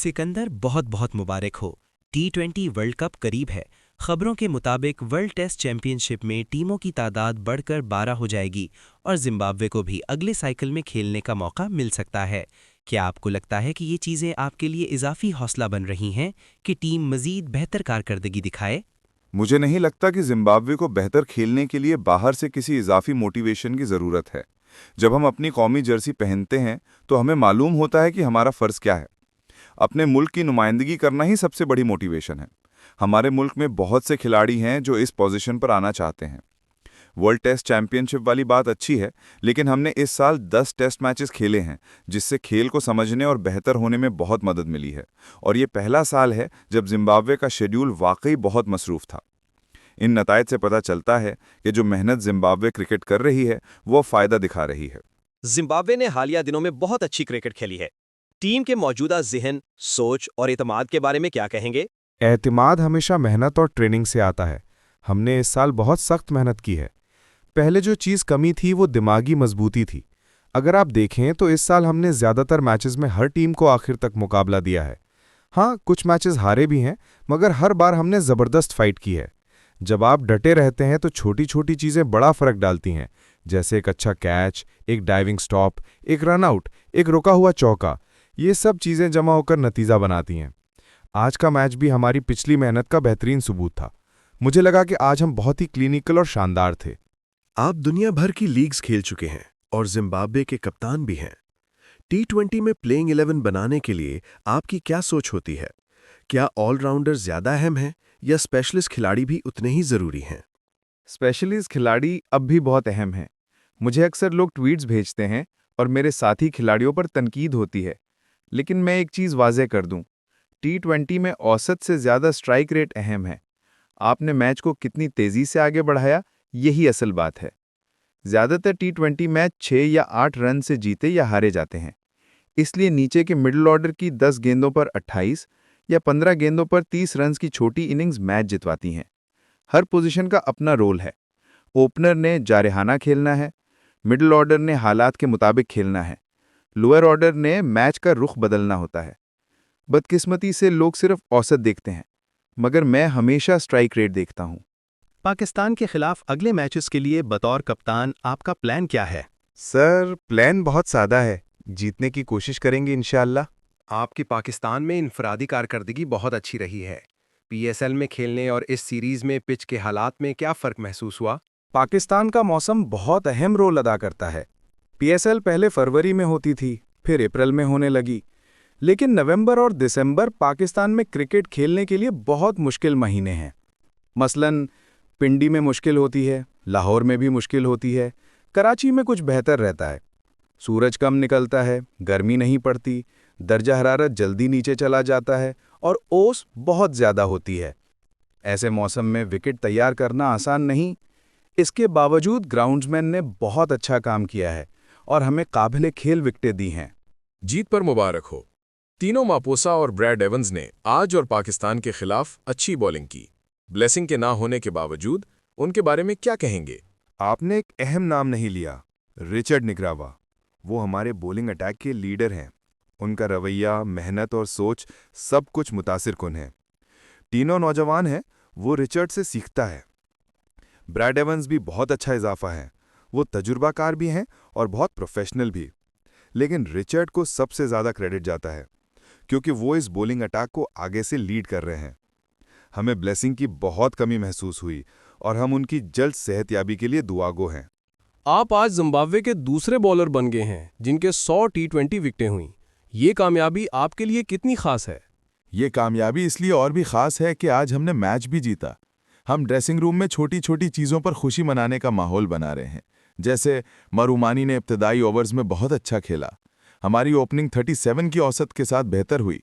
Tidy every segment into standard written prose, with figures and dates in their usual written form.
सिकंदर, बहुत बहुत मुबारक हो। T20 वर्ल्ड कप करीब है। खबरों के मुताबिक वर्ल्ड टेस्ट चैंपियनशिप में टीमों की तादाद बढ़कर 12 हो जाएगी और जिम्बाब्वे को भी अगले साइकिल में खेलने का मौका मिल सकता है। क्या आपको लगता है कि ये चीज़ें आपके लिए इजाफी हौसला बन रही हैं कि टीम मज़ीद बेहतर कारकर्दगी दिखाए? मुझे नहीं लगता कि जिम्बाब्वे को बेहतर खेलने के लिए बाहर से किसी इजाफी मोटिवेशन की ज़रूरत है। जब हम अपनी कौमी जर्सी पहनते हैं तो हमें मालूम होता है कि हमारा फ़र्ज़ क्या है। अपने मुल्क की नुमाइंदगी करना ही सबसे बड़ी मोटिवेशन है। हमारे मुल्क में बहुत से खिलाड़ी हैं जो इस पोजीशन पर आना चाहते हैं। वर्ल्ड टेस्ट चैंपियनशिप वाली बात अच्छी है, लेकिन हमने इस साल 10 टेस्ट मैचेस खेले हैं, जिससे खेल को समझने और बेहतर होने में बहुत मदद मिली है। और ये पहला साल है जब जिम्बाब्वे का शेड्यूल वाकई बहुत मसरूफ था। इन नतायज से पता चलता है कि जो मेहनत जिम्बाब्वे क्रिकेट कर रही है वो फ़ायदा दिखा रही है। जिम्बाब्वे ने हालिया दिनों में बहुत अच्छी क्रिकेट खेली है। टीम के मौजूदा ज़हन, सोच और एतमाद के बारे में क्या कहेंगे? एतमाद हमेशा मेहनत और ट्रेनिंग से आता है। हमने इस साल बहुत सख्त मेहनत की है। पहले जो चीज़ कमी थी वो दिमागी मजबूती थी। अगर आप देखें तो इस साल हमने ज़्यादातर मैचेस में हर टीम को आखिर तक मुकाबला दिया है। हाँ, कुछ मैचेस हारे भी हैं, मगर हर बार हमने ज़बरदस्त फाइट की है। जब आप डटे रहते हैं तो छोटी छोटी चीज़ें बड़ा फ़र्क डालती हैं, जैसे एक अच्छा कैच, एक डाइविंग स्टॉप, एक रन आउट, एक रुका हुआ चौका। ये सब चीज़ें जमा होकर नतीजा बनाती हैं। आज का मैच भी हमारी पिछली मेहनत का बेहतरीन सबूत था। मुझे लगा कि आज हम बहुत ही क्लिनिकल और शानदार थे। आप दुनिया भर की लीग्स खेल चुके हैं और जिम्बाब्वे के कप्तान भी हैं। T20 में प्लेइंग 11 बनाने के लिए आपकी क्या सोच होती है? क्या ऑलराउंडर ज्यादा अहम है या स्पेशलिस्ट खिलाड़ी भी उतने ही जरूरी हैं? स्पेशलिस्ट खिलाड़ी अब भी बहुत अहम हैं। मुझे अक्सर लोग ट्वीट्स भेजते हैं और मेरे साथी खिलाड़ियों पर तनकीद होती है। लेकिन मैं एक चीज़ वाज़ेह कर दूं, T20 में औसत से ज़्यादा स्ट्राइक रेट अहम है। आपने मैच को कितनी तेज़ी से आगे बढ़ाया, यही असल बात है। ज़्यादातर T20 मैच 6 या 8 रन से जीते या हारे जाते हैं। इसलिए नीचे के मिडिल ऑर्डर की 10 गेंदों पर 28 या 15 गेंदों पर 30 रन की छोटी इनिंग्स मैच जितवाती हैं। हर पोजीशन का अपना रोल है। ओपनर ने जारहाना खेलना है, मिडिल ऑर्डर ने हालात के मुताबिक खेलना है, लोअर ऑर्डर ने मैच का रुख बदलना होता है। बदकिस्मती से लोग सिर्फ औसत देखते हैं, मगर मैं हमेशा स्ट्राइक रेट देखता हूं। पाकिस्तान के खिलाफ अगले मैचेस के लिए बतौर कप्तान आपका प्लान क्या है? सर, प्लान बहुत सादा है। जीतने की कोशिश करेंगे इंशाअल्लाह। आपकी पाकिस्तान में इनफरादी कारकर्दगी बहुत अच्छी रही है। PSL में खेलने और इस सीरीज में पिच के हालात में क्या फ़र्क महसूस हुआ? पाकिस्तान का मौसम बहुत अहम रोल अदा करता है। PSL पहले फरवरी में होती थी, फिर अप्रैल में होने लगी। लेकिन नवंबर और दिसंबर पाकिस्तान में क्रिकेट खेलने के लिए बहुत मुश्किल महीने हैं। मसलन पिंडी में मुश्किल होती है, लाहौर में भी मुश्किल होती है, कराची में कुछ बेहतर रहता है। सूरज कम निकलता है, गर्मी नहीं पड़ती, दर्जा हरारत जल्दी नीचे चला जाता है और ओस बहुत ज़्यादा होती है। ऐसे मौसम में विकेट तैयार करना आसान नहीं। इसके बावजूद ग्राउंड्समैन ने बहुत अच्छा काम किया है और हमें काबिले खेल विकेटें दी हैं। जीत पर मुबारक हो। तीनों मापोसा और ब्रैड एवंस ने आज और पाकिस्तान के खिलाफ अच्छी बॉलिंग की। ब्लेसिंग के ना होने के बावजूद उनके बारे में क्या कहेंगे? आपने एक अहम नाम नहीं लिया, रिचर्ड निग्रावा। वो हमारे बॉलिंग अटैक के लीडर हैं। उनका रवैया, मेहनत और सोच सब कुछ मुतासिरकुन है। तीनों नौजवान हैं, वो रिचर्ड से सीखता है। ब्रैड एवंस भी बहुत अच्छा इजाफा है। वो तजुर्बाकार भी हैं और बहुत प्रोफेशनल भी। लेकिन रिचर्ड को सबसे ज़्यादा क्रेडिट जाता है, क्योंकि वो इस बॉलिंग अटैक को आगे से लीड कर रहे हैं। हमें ब्लेसिंग की बहुत कमी महसूस हुई और हम उनकी जल्द सेहतयाबी के लिए दुआगो हैं। आप आज जिम्बाब्वे के दूसरे बॉलर बन गए हैं जिनके 100 T20 विकेटें हुईं। ये कामयाबी आपके लिए कितनी खास है? ये कामयाबी इसलिए और भी खास है कि आज हमने मैच भी जीता। हम ड्रेसिंग रूम में छोटी छोटी चीज़ों पर खुशी मनाने का माहौल बना रहे हैं। जैसे मरूमानी ने इब्तदाई ओवर्स में बहुत अच्छा खेला। हमारी ओपनिंग 37 की औसत के साथ बेहतर हुई।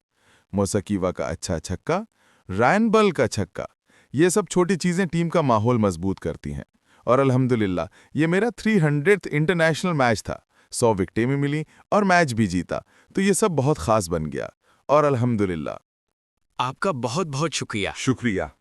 मोसकीवा का अच्छा छक्का, रायन बल का छक्का, ये सब छोटी चीज़ें टीम का माहौल मजबूत करती हैं। और अल्हम्दुलिल्लाह ये मेरा 300th इंटरनेशनल मैच था। 100 विकेटें भी मिली और मैच भी जीता, तो ये सब बहुत खास बन गया। और अल्हम्दुलिल्लाह। आपका बहुत बहुत शुक्रिया। शुक्रिया।